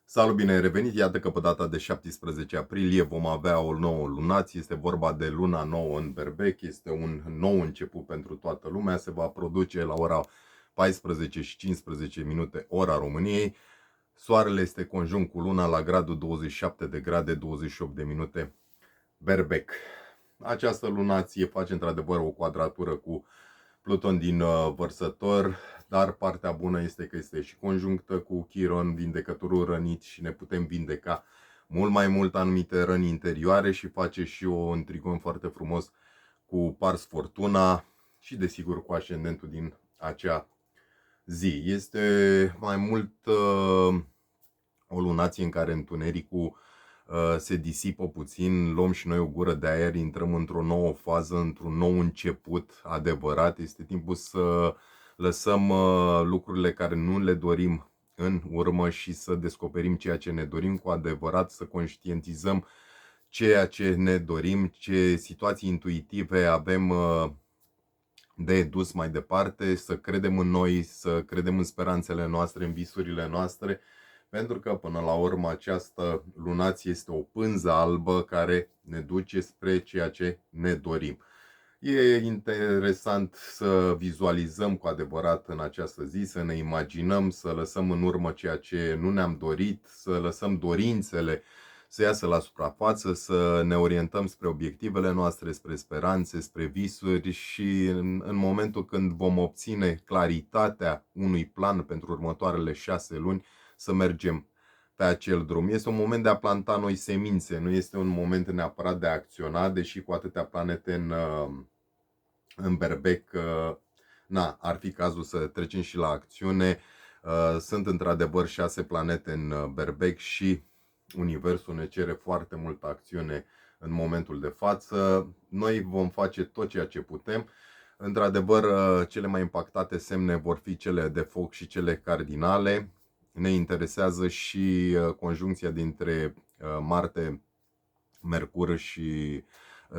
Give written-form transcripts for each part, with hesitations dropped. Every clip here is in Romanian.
Salut, bine ai revenit! Iată că pe data de 17 aprilie vom avea o nouă lunație. Este vorba de luna nouă în Berbec. Este un nou început pentru toată lumea. Se va produce la ora 14 și 15 minute ora României. Soarele este conjunct cu luna la gradul 27 de grade 28 de minute Berbec. Această lunație face într-adevăr o quadratură cu Pluton din Vărsător, dar partea bună este că este și conjunctă cu Chiron, vindecătorul rănit, și ne putem vindeca mult mai mult anumite răni interioare, și face și un trigon foarte frumos cu Pars Fortuna și desigur cu ascendentul din acea zi. Este mai mult o lunație în care întunericul se disipă puțin, luăm și noi o gură de aer, intrăm într-o nouă fază, într-un nou început adevărat. Este timpul să lăsăm lucrurile care nu le dorim în urmă și să descoperim ceea ce ne dorim cu adevărat, să conștientizăm ceea ce ne dorim, ce situații intuitive avem de dus mai departe, să credem în noi, să credem în speranțele noastre, în visurile noastre, pentru că până la urmă această lunație este o pânză albă care ne duce spre ceea ce ne dorim. E interesant să vizualizăm cu adevărat în această zi, să ne imaginăm, să lăsăm în urmă ceea ce nu ne-am dorit, să lăsăm dorințele să iasă la suprafață, să ne orientăm spre obiectivele noastre, spre speranțe, spre visuri, și în momentul când vom obține claritatea unui plan pentru următoarele 6 luni, să mergem pe acel drum. Este un moment de a planta noi semințe, nu este un moment neapărat de a acționa, deși cu atâtea planete în Berbec, ar fi cazul să trecem și la acțiune. Sunt într-adevăr 6 planete în Berbec și Universul ne cere foarte multă acțiune în momentul de față. Noi vom face tot ceea ce putem. Într-adevăr, cele mai impactate semne vor fi cele de foc și cele cardinale. Ne interesează și conjuncția dintre Marte, Mercur și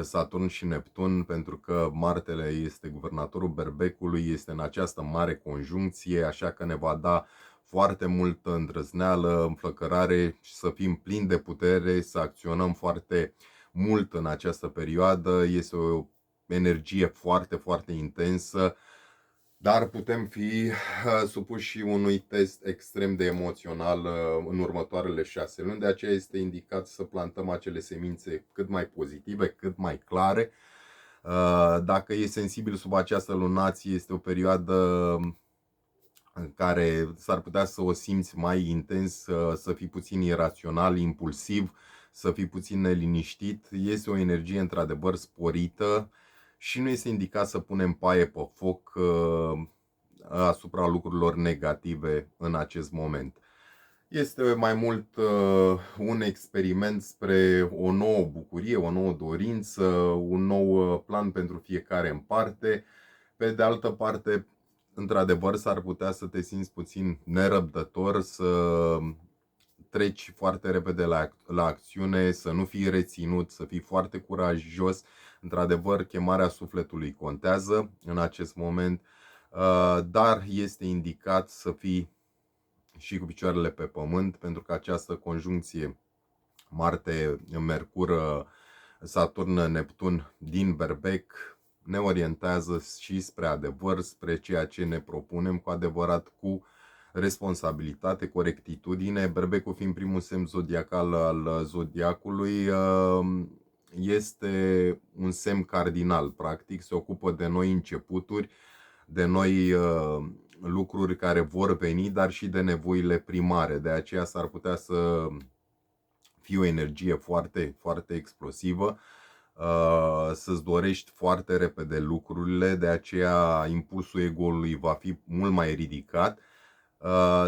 Saturn și Neptun, pentru că Martele este guvernatorul Berbecului, este în această mare conjuncție, așa că ne va da foarte multă îndrăzneală, înflăcărare și să fim plini de putere, să acționăm foarte mult în această perioadă. Este o energie foarte, foarte intensă, dar putem fi supuși unui test extrem de emoțional în următoarele 6 luni. De aceea este indicat să plantăm acele semințe cât mai pozitive, cât mai clare. Dacă e sensibil sub această lunație, este o perioadă în care s-ar putea să o simți mai intens, să fii puțin irațional, impulsiv, să fii puțin neliniștit. Este o energie într-adevăr sporită și nu este indicat să punem paie pe foc asupra lucrurilor negative în acest moment. Este mai mult un experiment spre o nouă bucurie, o nouă dorință, un nou plan pentru fiecare în parte. Pe de altă parte, într-adevăr, s-ar putea să te simți puțin nerăbdător, să treci foarte repede la acțiune, să nu fii reținut, să fii foarte curajos. Într-adevăr, chemarea sufletului contează în acest moment, dar este indicat să fii și cu picioarele pe pământ, pentru că această conjuncție Marte-Mercur, Saturn-Neptun din Berbec ne orientează și spre adevăr, spre ceea ce ne propunem cu adevărat, cu responsabilitate, corectitudine. Berbecul fiind primul semn zodiacal al zodiacului, este un semn cardinal, practic se ocupă de noi începuturi, de noi lucruri care vor veni, dar și de nevoile primare. De aceea s-ar putea să fie o energie foarte, foarte explosivă, să-ți dorești foarte repede lucrurile, de aceea impulsul ego-ului va fi mult mai ridicat,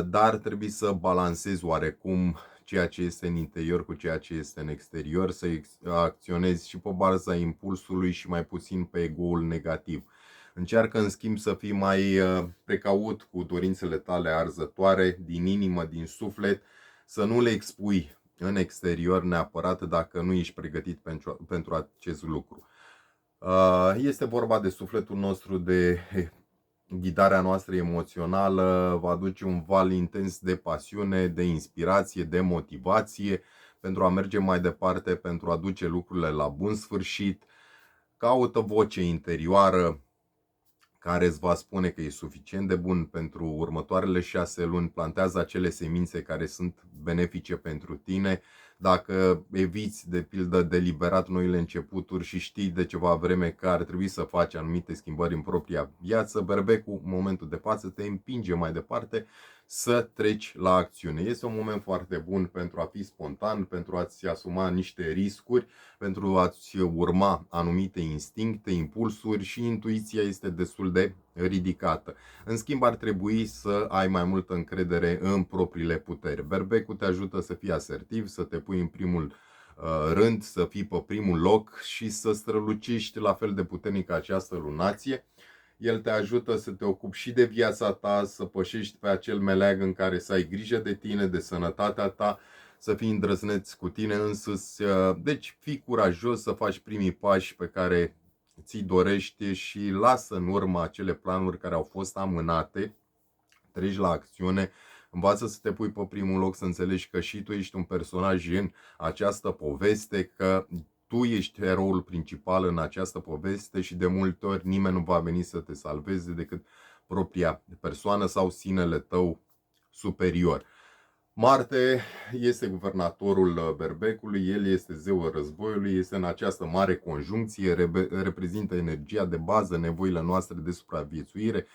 dar trebuie să balancezi oarecum ceea ce este în interior cu ceea ce este în exterior, să acționezi și pe baza impulsului și mai puțin pe ego-ul negativ. Încearcă în schimb să fii mai precaut cu dorințele tale arzătoare, din inimă, din suflet, să nu le expui în exterior neapărat dacă nu ești pregătit pentru acest lucru. Este vorba de sufletul nostru, de ghidarea noastră emoțională va aduce un val intens de pasiune, de inspirație, de motivație pentru a merge mai departe, pentru a duce lucrurile la bun sfârșit. Caută voce interioară care îți va spune că e suficient de bun pentru următoarele 6 luni, plantează acele semințe care sunt benefice pentru tine. Dacă eviți, de pildă, deliberat noile începuturi și știi de ceva vreme că ar trebui să faci anumite schimbări în propria viață, berbecul, în momentul de față, te împinge mai departe să treci la acțiune. Este un moment foarte bun pentru a fi spontan, pentru a-ți asuma niște riscuri, pentru a-ți urma anumite instincte, impulsuri și intuiția este destul de ridicată. În schimb, ar trebui să ai mai multă încredere în propriile puteri. Berbecul te ajută să fii asertiv, să te pui în primul rând, să fii pe primul loc și să strălucești la fel de puternic ca această lunație. El te ajută să te ocupi și de viața ta, să pășești pe acel meleag în care să ai grijă de tine, de sănătatea ta, să fii îndrăzneț cu tine însuți. Deci fii curajos să faci primii pași pe care ți-i dorești și lasă în urmă acele planuri care au fost amânate, treci la acțiune, învață să te pui pe primul loc, să înțelegi că și tu ești un personaj în această poveste, că tu ești eroul principal în această poveste și de multe ori nimeni nu va veni să te salveze decât propria persoană sau sinele tău superior. Marte este guvernatorul berbecului, el este zeul războiului, este în această mare conjuncție, reprezintă energia de bază, nevoile noastre de supraviețuire,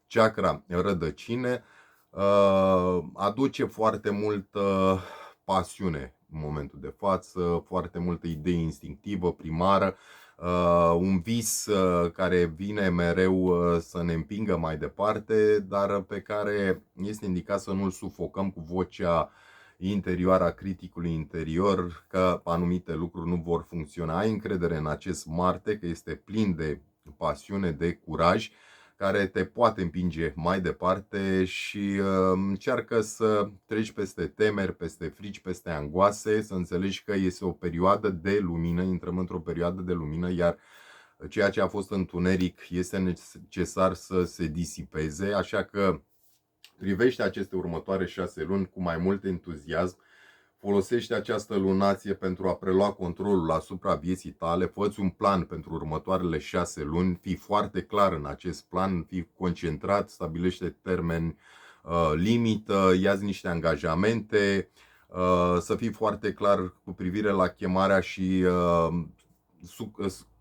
chakra rădăcine, aduce foarte multă pasiune în momentul de față, foarte multă idee instinctivă, primară, un vis care vine mereu să ne împingă mai departe, dar pe care este indicat să nu-l sufocăm cu vocea interioară a criticului interior, că anumite lucruri nu vor funcționa. Ai încredere în acest Marte, că este plin de pasiune, de curaj, care te poate împinge mai departe și încearcă să treci peste temeri, peste frici, peste angoase, să înțelegi că este o perioadă de lumină, intrăm într-o perioadă de lumină, iar ceea ce a fost întuneric este necesar să se disipeze, așa că privește aceste următoare 6 luni cu mai mult entuziasm. Folosește această lunație pentru a prelua controlul asupra vieții tale, fă-ți un plan pentru următoarele 6 luni, fii foarte clar în acest plan, fii concentrat, stabilește termeni limită, ia-ți niște angajamente, să fii foarte clar cu privire la chemarea și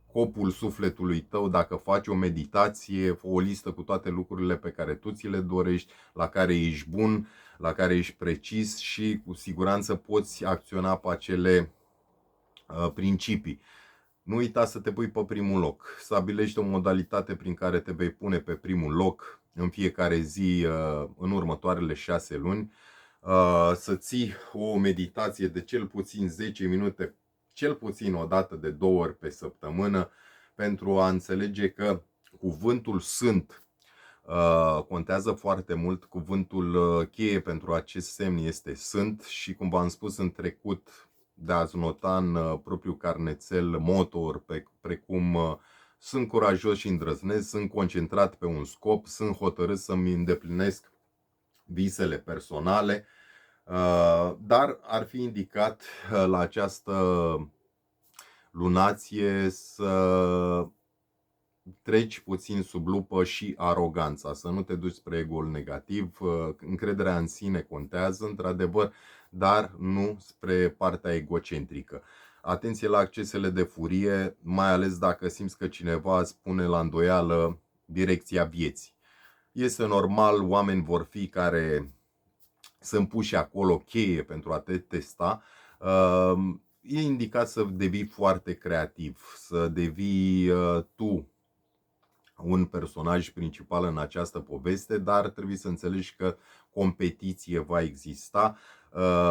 scopul sufletului tău. Dacă faci o meditație, fă o listă cu toate lucrurile pe care tu ți le dorești, la care ești bun, la care ești precis și cu siguranță poți acționa pe acele principii. Nu uita să te pui pe primul loc. Stabilește o modalitate prin care te vei pune pe primul loc în fiecare zi în următoarele 6 luni. Să ții o meditație de cel puțin 10 minute, cel puțin o dată de 2 ori pe săptămână, pentru a înțelege că cuvântul sunt contează foarte mult. Cuvântul cheie pentru acest semn este sunt și, cum v-am spus în trecut, de a-ți nota în propriul carnețel motto-uri precum sunt curajos și îndrăznesc, sunt concentrat pe un scop, sunt hotărât să-mi îndeplinesc visele personale, dar ar fi indicat la această lunație să treci puțin sub lupă și aroganța, să nu te duci spre ego-ul negativ. Încrederea în sine contează, într-adevăr, dar nu spre partea egocentrică. Atenție la accesele de furie, mai ales dacă simți că cineva îți pune la îndoială direcția vieții. Este normal, oameni vor fi care sunt puși acolo cheie pentru a te testa. E indicat să devii foarte creativ, să devii tu un personaj principal în această poveste, dar trebuie să înțelegi că competiție va exista,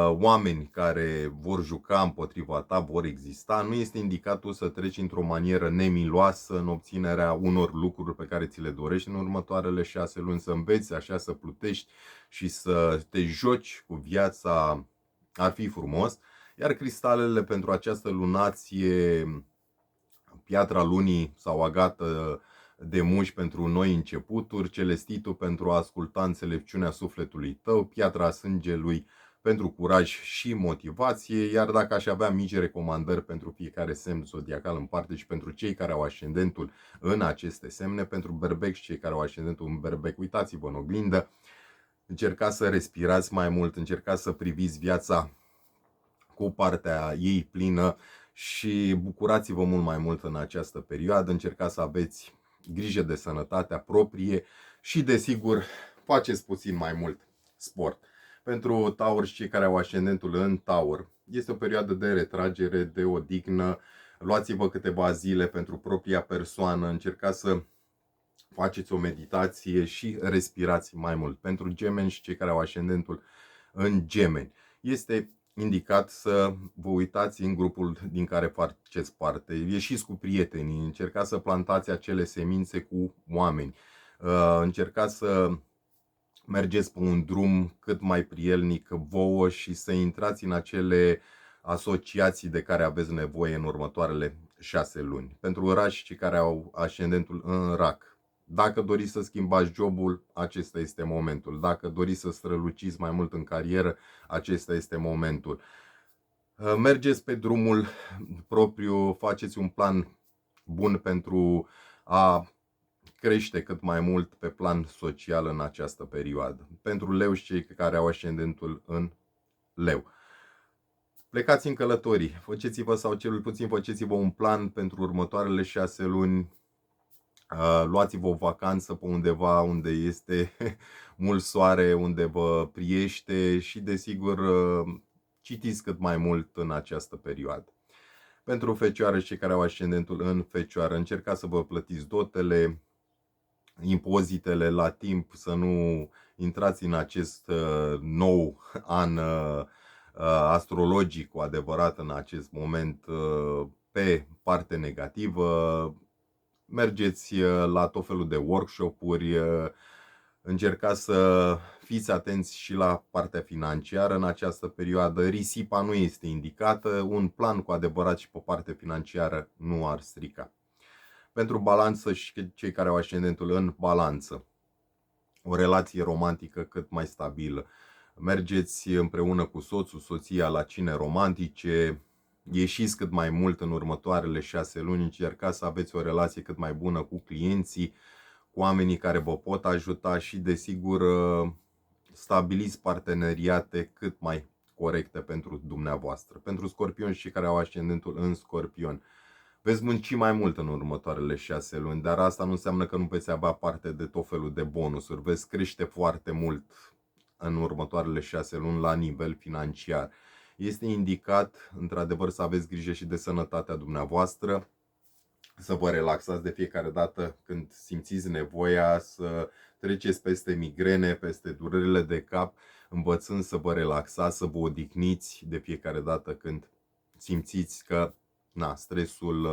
oameni care vor juca împotriva ta vor exista. Nu este indicat tu să treci într-o manieră nemiloasă în obținerea unor lucruri pe care ți le dorești în următoarele 6 luni, să înveți așa să plutești și să te joci cu viața, ar fi frumos. Iar cristalele pentru această lunație, piatra lunii sau agată, de muși pentru noi începuturi, Celestitul pentru a asculta înțelepciunea sufletului tău, Piatra sângelui pentru curaj și motivație, iar dacă aș avea mici recomandări pentru fiecare semn zodiacal în parte și pentru cei care au ascendentul în aceste semne, pentru berbec și cei care au ascendentul în berbec, uitați-vă în oglindă, încercați să respirați mai mult, încercați să priviți viața cu partea ei plină și bucurați-vă mult mai mult în această perioadă, încercați să aveți grijă de sănătatea proprie și, desigur, faceți puțin mai mult sport. Pentru Taur și cei care au ascendentul în Taur, este o perioadă de retragere, de odihnă. Luați-vă câteva zile pentru propria persoană, încercați să faceți o meditație și respirați mai mult. Pentru Gemeni și cei care au ascendentul în Gemeni, este indicat să vă uitați în grupul din care faceți parte, ieșiți cu prietenii, încercați să plantați acele semințe cu oameni, încercați să mergeți pe un drum cât mai prielnic vouă și să intrați în acele asociații de care aveți nevoie în următoarele 6 luni. Pentru raci, cei care au ascendentul în rac, dacă doriți să schimbați jobul, acesta este momentul. Dacă doriți să străluciți mai mult în carieră, acesta este momentul. Mergeți pe drumul propriu, faceți un plan bun pentru a crește cât mai mult pe plan social în această perioadă. Pentru leu și cei care au ascendentul în leu, plecați în călătorii, faceți-vă sau cel puțin faceți-vă un plan pentru următoarele 6 luni. Luați-vă o vacanță pe undeva unde este mult soare, unde vă priește și, desigur, citiți cât mai mult în această perioadă. Pentru Fecioară și cei care au ascendentul în Fecioară, încercați să vă plătiți dotele, impozitele la timp, să nu intrați în acest nou an astrologic cu adevărat în acest moment pe parte negativă. Mergeți la tot felul de workshop-uri, încercați să fiți atenți și la partea financiară în această perioadă. Risipa nu este indicată, un plan cu adevărat și pe partea financiară nu ar strica. Pentru Balanță și cei care au ascendentul în Balanță, o relație romantică cât mai stabilă. Mergeți împreună cu soțul, soția la cine romantice, ieșiți cât mai mult în următoarele 6 luni, încercați să aveți o relație cât mai bună cu clienții, cu oamenii care vă pot ajuta și, desigur, stabiliți parteneriate cât mai corecte pentru dumneavoastră. Pentru Scorpion și cei care au ascendentul în Scorpion, veți munci mai mult în următoarele 6 luni, dar asta nu înseamnă că nu veți avea parte de tot felul de bonusuri. Veți crește foarte mult în următoarele 6 luni la nivel financiar. Este indicat, într-adevăr, să aveți grijă și de sănătatea dumneavoastră, să vă relaxați de fiecare dată când simțiți nevoia, să treceți peste migrene, peste durerile de cap, învățând să vă relaxați, să vă odihniți de fiecare dată când simțiți că stresul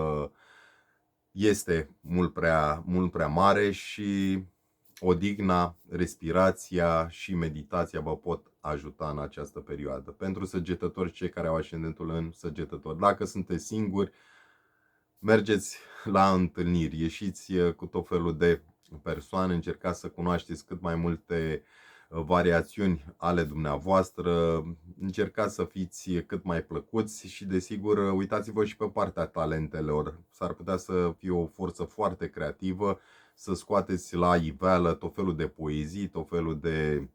este mult prea mare și odihna, respirația și meditația vă pot ajuta în această perioadă. Pentru săgetători, cei care au ascendentul în Săgetători, dacă sunteți singuri, mergeți la întâlniri, ieșiți cu tot felul de persoane, încercați să cunoașteți cât mai multe variațiuni ale dumneavoastră, încercați să fiți cât mai plăcuți și, desigur, uitați-vă și pe partea talentelor. S-ar putea să fie o forță foarte creativă, să scoateți la iveală tot felul de poezii, tot felul de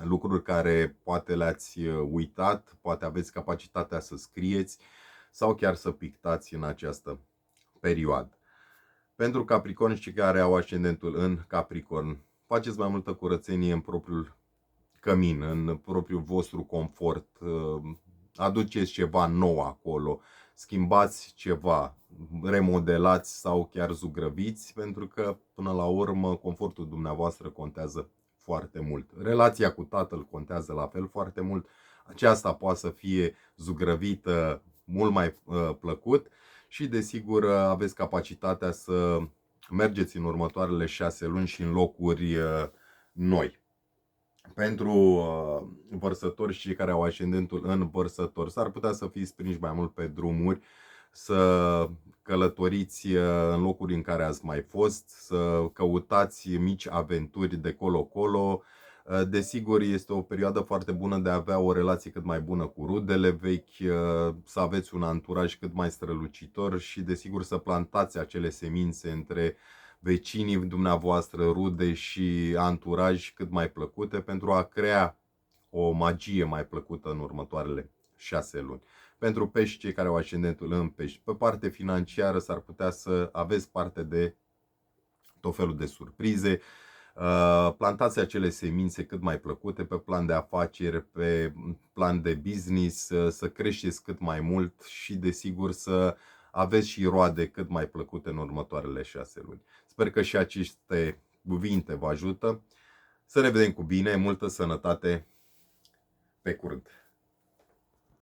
lucruri care poate le-ați uitat, poate aveți capacitatea să scrieți sau chiar să pictați în această perioadă. Pentru Capricorn și cei care au ascendentul în Capricorn, faceți mai multă curățenie în propriul cămin, în propriul vostru confort, aduceți ceva nou acolo, schimbați ceva, remodelați sau chiar zugrăviți, pentru că până la urmă confortul dumneavoastră contează foarte mult. Relația cu tatăl contează la fel foarte mult, aceasta poate să fie zugrăvită mult mai plăcut și, desigur, aveți capacitatea să mergeți în următoarele 6 luni și în locuri noi. Pentru Vărsători și cei care au ascendentul în Vărsători, s-ar putea să fiți prinși mai mult pe drumuri, să călătoriți în locuri în care ați mai fost, să căutați mici aventuri de colo-colo. Desigur, este o perioadă foarte bună de a avea o relație cât mai bună cu rudele vechi, să aveți un anturaj cât mai strălucitor și desigur să plantați acele semințe între vecinii dumneavoastră, rude și anturaj cât mai plăcute pentru a crea o magie mai plăcută în următoarele 6 luni. Pentru pești, cei care au ascendentul în pești, pe parte financiară s-ar putea să aveți parte de tot felul de surprize. Plantați acele semințe cât mai plăcute pe plan de afaceri, pe plan de business, să creșteți cât mai mult și desigur să aveți și roade cât mai plăcute în următoarele 6 luni. Sper că și aceste cuvinte vă ajută. Să ne vedem cu bine, multă sănătate, pe curând!